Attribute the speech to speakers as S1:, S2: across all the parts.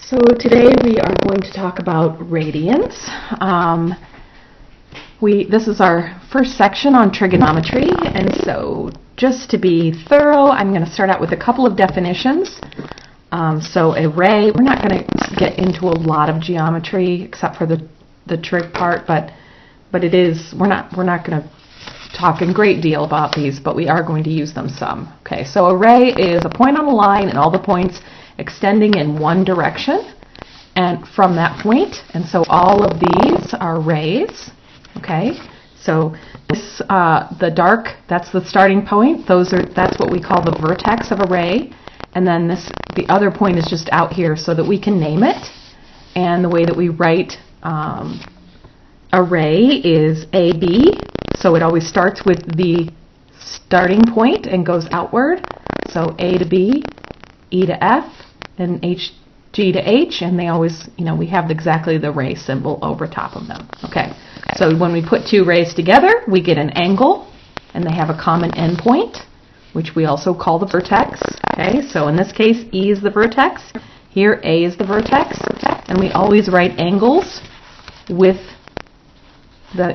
S1: So today we are going to talk about radians. This is our first section on trigonometry, and so just to be thorough, I'm going to start out with a couple of definitions. So a ray, we're not going to get into a lot of geometry except for the trig part, but it is, we're not going to talk a great deal about these, but we are going to use them some. Okay, so a ray is a point on a line and all the points extending in one direction and from that point, and so all of these are rays. Okay, so this the dark, that's the starting point. That's what we call the vertex of a ray, and then the other point is just out here so that we can name it. And the way that we write a ray is AB, so it always starts with the starting point and goes outward. So A to B, E to F, and G to H, and they always, we have exactly the ray symbol over top of them. Okay, so when we put two rays together, we get an angle, and they have a common endpoint, which we also call the vertex. Okay, so in this case, E is the vertex. Here, A is the vertex, and we always write angles with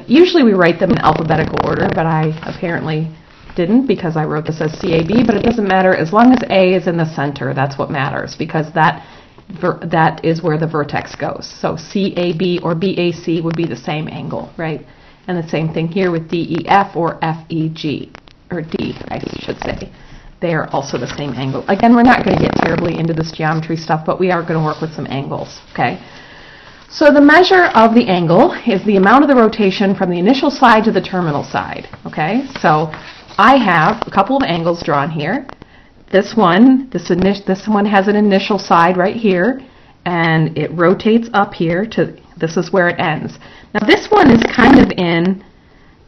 S1: usually we write them in alphabetical order, but I apparently didn't because I wrote this as CAB, but it doesn't matter as long as A is in the center. That's what matters, because that is where the vertex goes. So CAB or BAC would be the same angle, right? And the same thing here with DEF or FEG, or D, I should say. They are also the same angle. Again, we're not going to get terribly into this geometry stuff, but we are going to work with some angles, okay? So the measure of the angle is the amount of the rotation from the initial side to the terminal side, okay? So I have a couple of angles drawn here. This one has an initial side right here, and it rotates up here to, this is where it ends. Now this one is kind of in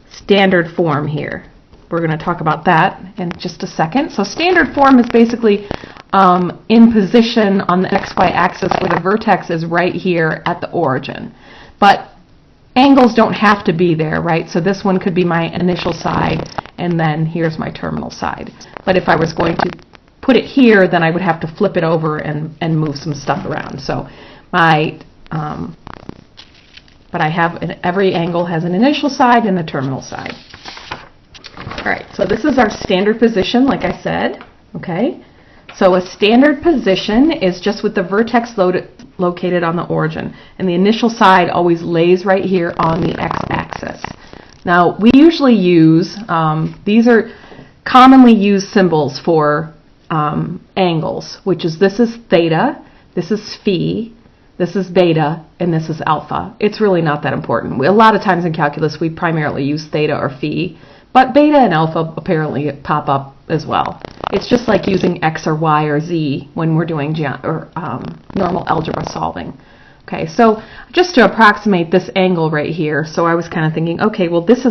S1: standard form here. We're going to talk about that in just a second. So standard form is basically in position on the XY axis where the vertex is right here at the origin. But angles don't have to be there, right? So this one could be my initial side, and then here's my terminal side. But if I was going to put it here, then I would have to flip it over and move some stuff around. So but I have, every angle has an initial side and a terminal side. All right, so this is our standard position, like I said, okay? So a standard position is just with the vertex located on the origin, and the initial side always lays right here on the x-axis. Now, we usually use, these are commonly used symbols for angles, which is, this is theta, this is phi, this is beta, and this is alpha. It's really not that important. A lot of times in calculus, we primarily use theta or phi, but beta and alpha apparently pop up as well. It's just like using x or y or z when we're doing normal algebra solving. Okay, so just to approximate this angle right here, so I was kind of thinking, okay, well this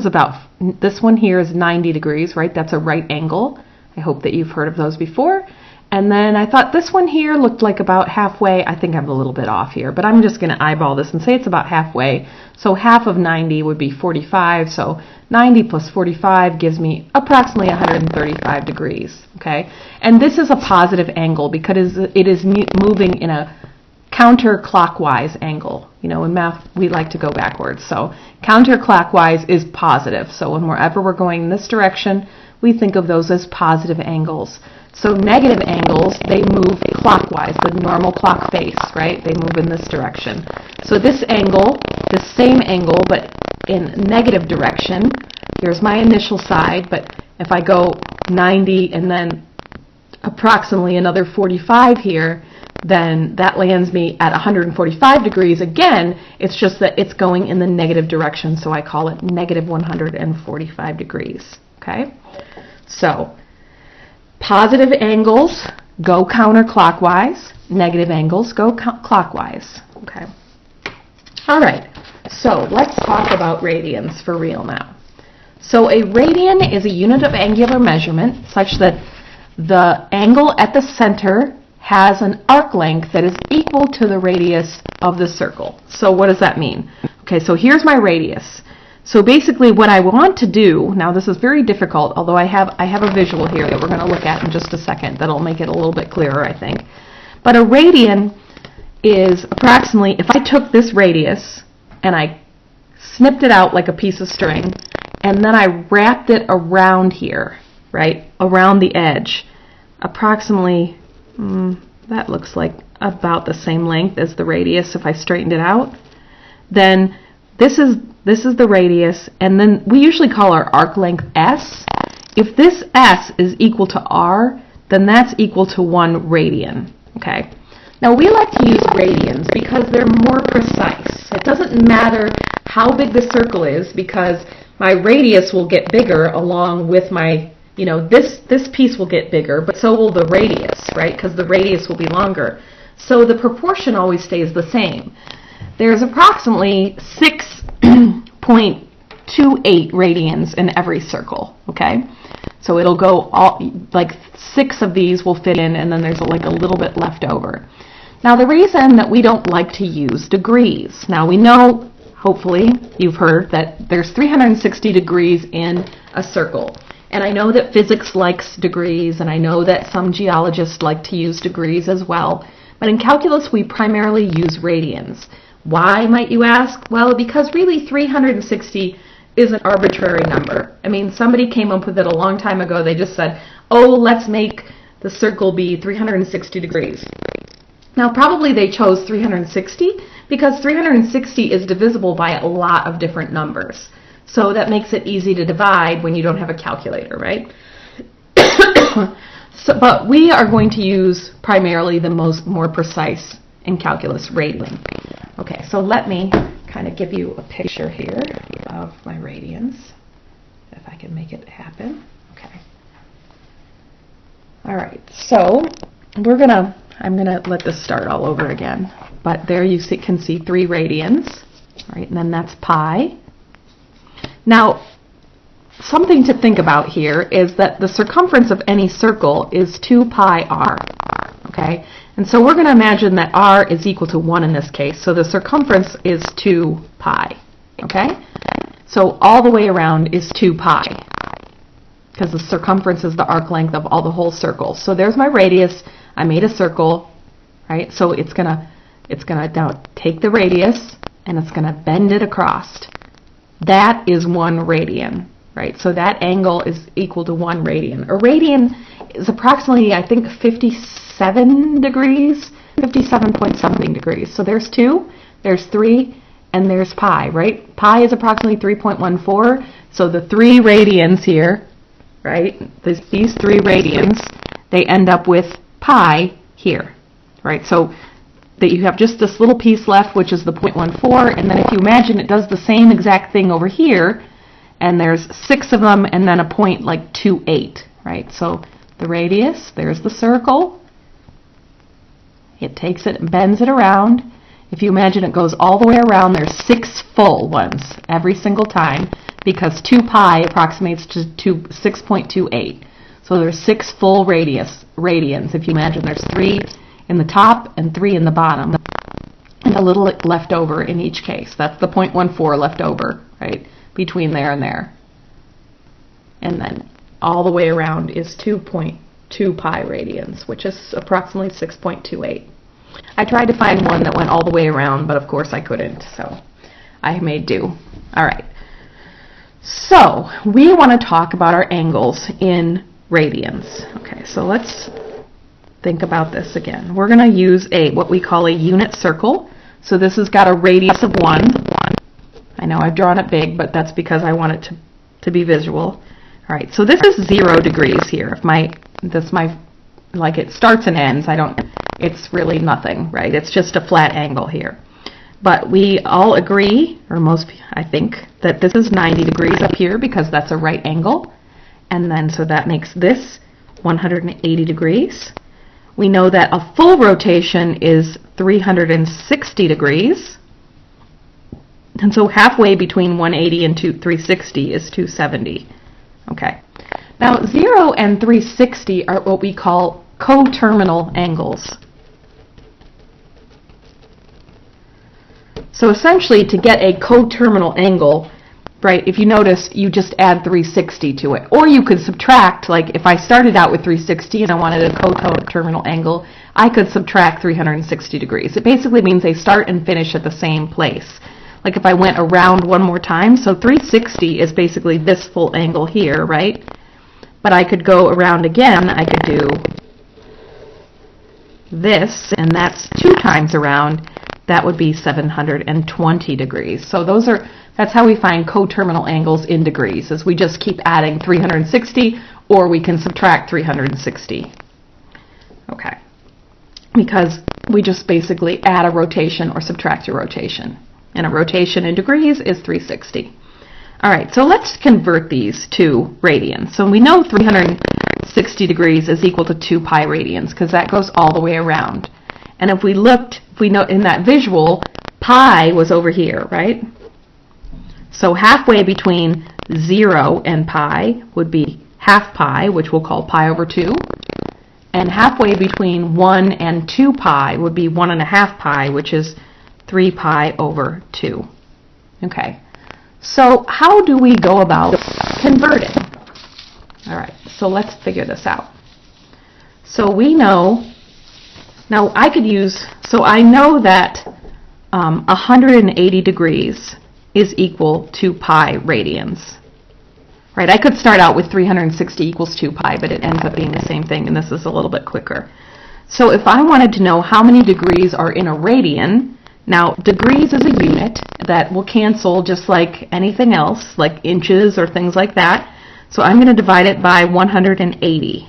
S1: one here is 90 degrees, right? That's a right angle. I hope that you've heard of those before. And then I thought this one here looked like about halfway. I think I'm a little bit off here, but I'm just going to eyeball this and say it's about halfway. So half of 90 would be 45, so 90 plus 45 gives me approximately 135 degrees, okay? And this is a positive angle because it is moving in a counterclockwise angle. In math, we like to go backwards. So counterclockwise is positive. So whenever we're going in this direction, we think of those as positive angles. So negative angles, they move clockwise, the normal clock face, right? They move in this direction. So this angle, the same angle, but in negative direction, here's my initial side, but if I go 90 and then approximately another 45 here, then that lands me at 145 degrees. Again, it's just that it's going in the negative direction, so I call it negative 145 degrees, okay? So positive angles go counterclockwise, negative angles go clockwise, okay? All right, so let's talk about radians for real now. So a radian is a unit of angular measurement such that the angle at the center has an arc length that is equal to the radius of the circle. So what does that mean? Okay, so here's my radius. So basically what I want to do, now this is very difficult, although I have a visual here that we're going to look at in just a second that'll make it a little bit clearer, I think. But a radian is approximately, if I took this radius and I snipped it out like a piece of string, and then I wrapped it around here, right, around the edge, approximately, that looks like about the same length as the radius if I straightened it out, then this is the radius, and then we usually call our arc length S. If this S is equal to R, then that's equal to 1 radian, okay? Now we like to use radians because they're more precise. It doesn't matter how big the circle is because my radius will get bigger along with my, this piece will get bigger, but so will the radius, right? Because the radius will be longer. So the proportion always stays the same. There's approximately 6.28 radians in every circle, okay? So it'll go like 6 of these will fit in, and then there's like a little bit left over. Now the reason that we don't like to use degrees, now we know, hopefully you've heard that there's 360 degrees in a circle. And I know that physics likes degrees, and I know that some geologists like to use degrees as well. But in calculus we primarily use radians. Why, might you ask? Well, because really 360 is an arbitrary number. I mean, somebody came up with it a long time ago. They just said, oh, let's make the circle be 360 degrees. Now, probably they chose 360 because 360 is divisible by a lot of different numbers. So that makes it easy to divide when you don't have a calculator, right? But we are going to use primarily the more precise in calculus radian. Okay, so let me kind of give you a picture here of my radians, if I can make it happen. Okay. All right, so I'm gonna let this start all over again. But there you can see 3 radians, right? And then that's pi. Now, something to think about here is that the circumference of any circle is 2 pi r, okay? And so we're going to imagine that r is equal to 1 in this case, so the circumference is 2 pi, okay? So all the way around is 2 pi, because the circumference is the arc length of all the whole circle. So there's my radius. I made a circle, right? So it's gonna now take the radius and it's gonna bend it across. That is 1 radian, right? So that angle is equal to 1 radian. A radian is approximately, I think, 57 degrees, 57 point something degrees. So there's 2, there's 3, and there's pi, right? Pi is approximately 3.14. So the 3 radians here, right? These 3 radians, they end up with pi here, right? So that you have just this little piece left, which is the 0.14, and then if you imagine it does the same exact thing over here, and there's 6 of them, and then a point like 2.8, right? So the radius, there's the circle, it takes it and bends it around. If you imagine it goes all the way around, there's 6 full ones every single time, because 2 pi approximates to 6.28. So there's 6 full radians. If you imagine there's 3 in the top and 3 in the bottom, and a little left over in each case. That's the 0.14 left over, right, between there and there. And then all the way around is 2.2 pi radians, which is approximately 6.28. I tried to find one that went all the way around, but of course I couldn't, so I made do. All right. So we want to talk about our angles in radians. Okay, so let's think about this again. We're going to use what we call a unit circle. So this has got a radius of 1. I know I've drawn it big, but that's because I want it to be visual. All right, so this is 0 degrees here. Like it starts and ends, it's really nothing, right? It's just a flat angle here. But we all agree, or most, I think, that this is 90 degrees up here because that's a right angle. And then so that makes this 180 degrees. We know that a full rotation is 360 degrees. And so halfway between 180 and 360 is 270. Okay. Now 0 and 360 are what we call coterminal angles. So essentially, to get a coterminal angle, right, if you notice, you just add 360 to it. Or you could subtract, like if I started out with 360 and I wanted a coterminal angle, I could subtract 360 degrees. It basically means they start and finish at the same place. Like if I went around one more time, so 360 is basically this full angle here, right? But I could go around again. I could do this, and that's 2 times around. That would be 720 degrees. So that's how we find coterminal angles in degrees, is we just keep adding 360, or we can subtract 360. Okay. Because we just basically add a rotation or subtract a rotation. And a rotation in degrees is 360. All right, so let's convert these to radians. So we know 360 degrees is equal to 2 pi radians, because that goes all the way around. And if we know in that visual, pi was over here, right? So halfway between 0 and pi would be half pi, which we'll call pi over 2. And halfway between 1 and 2 pi would be 1.5 pi, which is 3 pi over 2. Okay, so how do we go about converting? All right, so let's figure this out. So we know, now I could use, so I know that 180 degrees is equal to pi radians. Right, I could start out with 360 equals 2 pi, but it ends up being the same thing, and this is a little bit quicker. So if I wanted to know how many degrees are in a radian, now degrees is a unit that will cancel just like anything else, like inches or things like that. So I'm going to divide it by 180.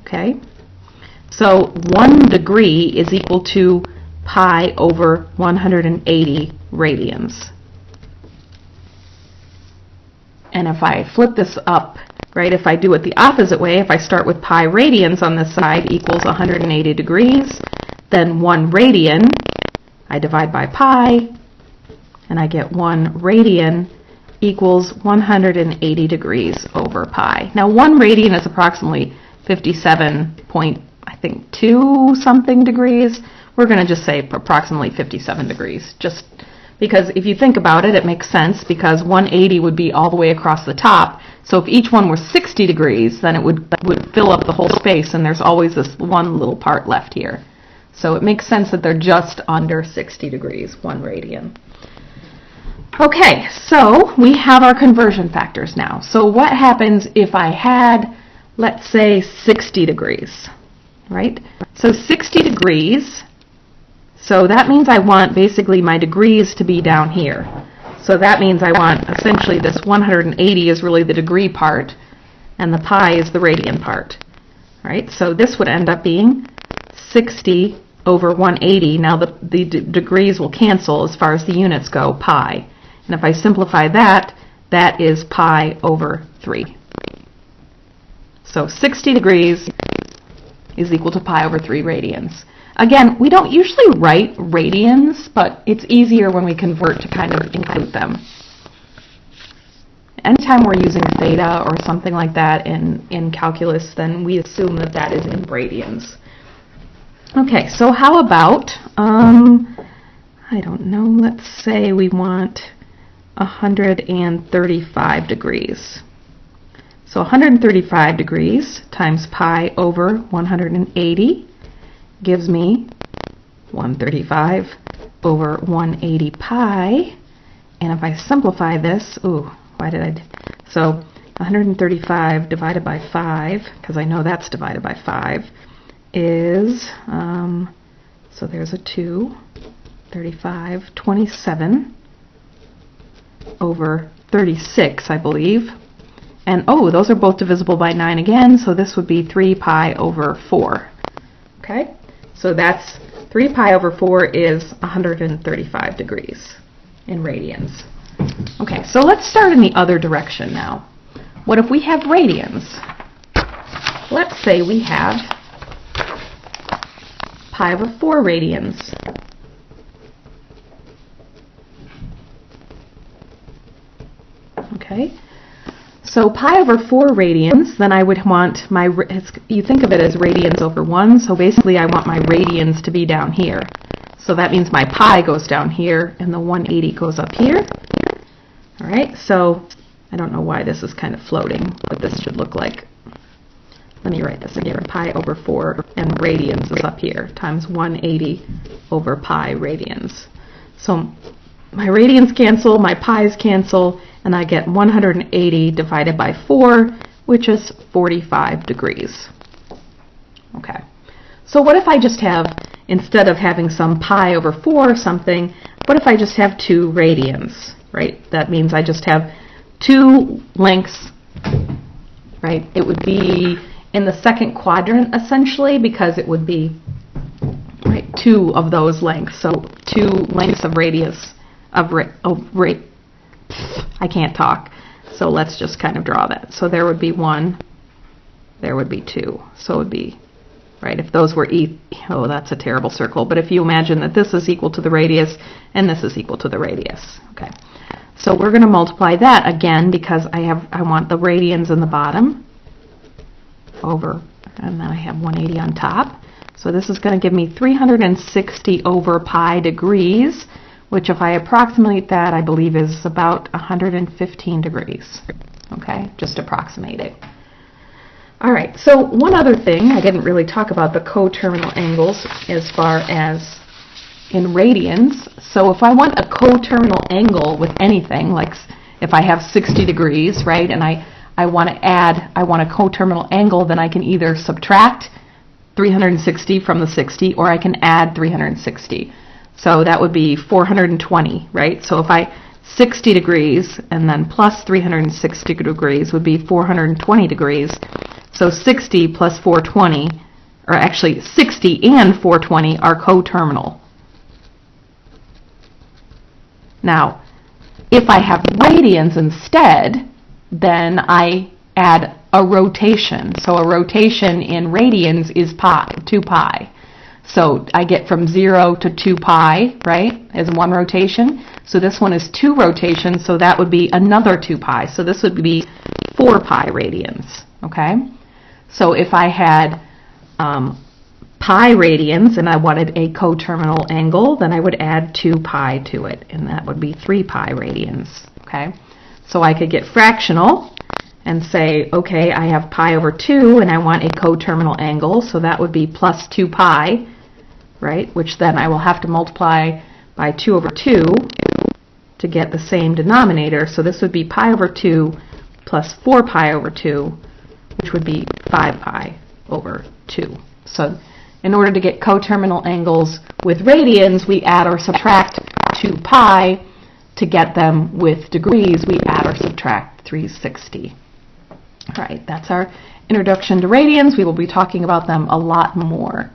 S1: Okay? So 1 degree is equal to pi over 180 radians. And if I flip this up, right, if I do it the opposite way, if I start with pi radians on this side equals 180 degrees, then 1 radian, I divide by pi, and I get 1 radian equals 180 degrees over pi. Now 1 radian is approximately 57.2 something degrees. We're going to just say approximately 57 degrees, just because if you think about it, it makes sense, because 180 would be all the way across the top. So if each one were 60 degrees, then it would fill up the whole space, and there's always this one little part left here. So it makes sense that they're just under 60 degrees, 1 radian. Okay, so we have our conversion factors now. So what happens if I had, let's say, 60 degrees, right? So 60 degrees, so that means I want basically my degrees to be down here. So that means I want essentially this 180 is really the degree part, and the pi is the radian part. Right? So this would end up being 60 over 180. Now the degrees will cancel as far as the units go, pi. And if I simplify that, that is pi over 3. So 60 degrees is equal to pi over 3 radians. Again, we don't usually write radians, but it's easier when we convert to kind of include them. Anytime we're using theta or something like that in calculus, then we assume that that is in radians. Okay, so how about, I don't know, let's say we want 135 degrees. So 135 degrees times pi over 180 gives me 135 over 180 pi. And if I simplify this, so 135 divided by 5, because I know that's divided by 5, is, so there's a 2, 35, 27 over 36, I believe. And those are both divisible by 9 again, so this would be 3 pi over 4. Okay, so that's 3 pi over 4 is 135 degrees in radians. Okay, so let's start in the other direction now. What if we have radians? Let's say we have pi over 4 radians. Okay, so pi over 4 radians, then I would want my, you think of it as radians over 1, so basically I want my radians to be down here. So that means my pi goes down here and the 180 goes up here. Alright, so I don't know why this is kind of floating, what this should look like. let me write this again, pi over 4, and radians is up here, times 180 over pi radians. So my radians cancel, my pi's cancel, and I get 180 divided by 4, which is 45 degrees. Okay. So what if I just have, instead of having some pi over 4 or something, what if I just have 2 radians, right? That means I just have 2 lengths, right? It would be in the second quadrant, essentially, because it would be, right, 2 of those lengths. So 2 lengths of radius, I can't talk. So let's just kind of draw that. So there would be 1, there would be 2. So it would be, right, if those were oh, that's a terrible circle. But if you imagine that this is equal to the radius and this is equal to the radius. Okay. So we're going to multiply that again because I want the radians in the bottom over, and then I have 180 on top. So this is going to give me 360 over pi degrees, which if I approximate that, I believe is about 115 degrees. Okay, just approximate it. All right, so one other thing, I didn't really talk about the coterminal angles as far as in radians. So if I want a coterminal angle with anything, like if I have 60 degrees, right, and I want to add, I want a coterminal angle, then I can either subtract 360 from the 60, or I can add 360. So that would be 420, right? So if 60 degrees and then plus 360 degrees would be 420 degrees. So 60 plus 420, or actually 60 and 420 are coterminal. Now, if I have radians instead, then I add a rotation. So a rotation in radians is pi, 2 pi. So I get from 0 to 2 pi, right, as one rotation. So this one is 2 rotations, so that would be another 2 pi. So this would be 4 pi radians, okay? So if I had pi radians and I wanted a coterminal angle, then I would add 2 pi to it, and that would be 3 pi radians, okay? So I could get fractional and say, okay, I have pi over 2 and I want a coterminal angle, so that would be plus 2 pi, right, which then I will have to multiply by 2 over 2 to get the same denominator. So this would be pi over 2 plus 4 pi over 2, which would be 5 pi over 2. So in order to get coterminal angles with radians, we add or subtract 2 pi. To get them with degrees, we add or subtract 360. All right, that's our introduction to radians. We will be talking about them a lot more